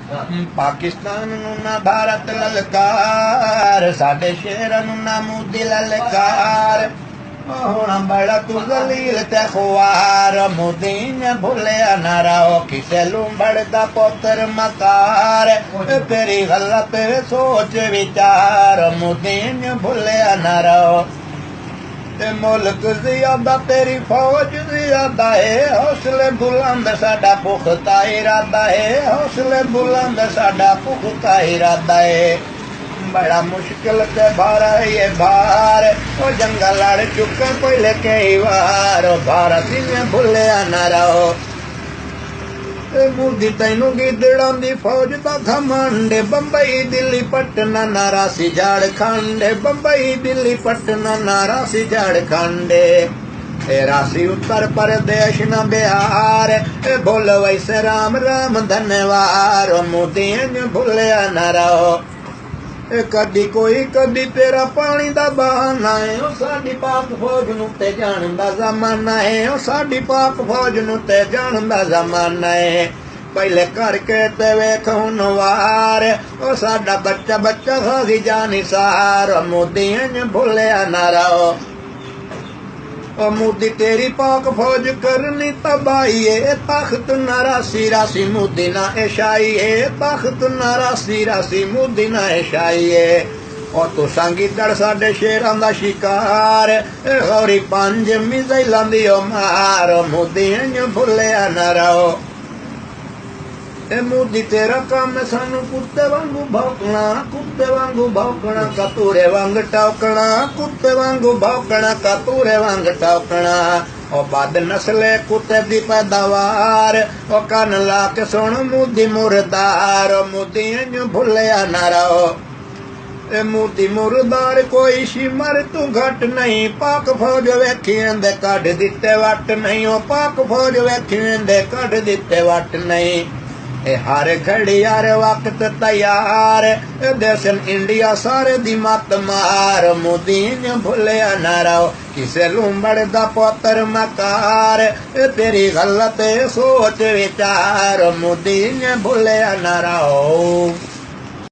पाकिस्तान नूं ना भारत ललकार, साडे शेरां नूं ना मोदी ललकार। हुण बड़ा तू जलील ते खुआर, मोदी ने भुलिया ना रहो किसे लूंबड़ दा पुत्र मकार। तेरी गलत सोच विचार, मोदी ने भुलिया ना रहो। मुल्क ज़ियादा तेरी फौज ज़ियादा है, हौसले बुलंद साडा पुख्ता इरादा है, हौसले बुलंद साडा पुख्ता इरादा है। बड़ा मुश्किल से भारा ये भार, ओ जंगल लड़ चुके पहले कई बार। भारत ने भुलिया ना रहो। मोदी तैनू गिदड़ां दी फौज दा घमंड, बंबई दिल्ली पटना नारासी झारखंड, बंबई दिल्ली पटना नारासी झारखंड। राशि उत्तर प्रदेश न बिहार, बोल वैसे राम राम धन्यवाद। मोदी ने भुलिया ना रहो। कदी कोई कदी तेरा पानी दा बहाना है, ओ साडी पाक फौज नूं ते जाण दा जमाना है, ओ साडी पाक फौज नूं ते जाण दा जमाना है। पहले करके ते वेख हुण वार, ओ साडा बच्चा बच्चा खादी जानी सार। मोदी ने भुलिया ना रहो। ओ मोदी तेरी पाक फौज करनी तबाही है, तख्त ना रासी रासी मोदी ना ऐशाई है, तख्त ना रासी रासी मोदी ना ऐशाई है। और तू गिदड़ साडे शेरां दा शिकार, गौरी पंज मिसाइलां दी मार। मोदी ने भुलिया ना रहो। मोदी तेरा काम सानू कुत्ते वांगू भौंकना, कुत्ते वांगू भौंकना, कतूरे वांग टौकना, कुत्ते वांगू भौंकना, कतूरे वांग टौकना। ओ बद नस्ले कुत्ते दी पैदावार, ओ कन ला के सुन मोदी मुर्दार। मोदी ने भुलिया ना रहो। मोदी मुर्दार कोई शिमर तू घट नहीं, पाक फौज वेखिएंदे कढ दिते वट नहीं, ओ पाक फौज वेखिएंदे कढ दिते वट नहीं। हर घड़ी हर वक्त तैयार, देसन इंडिया सारे दी मत मार। मोदी ने भुलिया ना रहो किसे लूंबड़ दा पुत्र मकार। तेरी गलत सोच विचार, मोदी ने भुलिया ना रहो।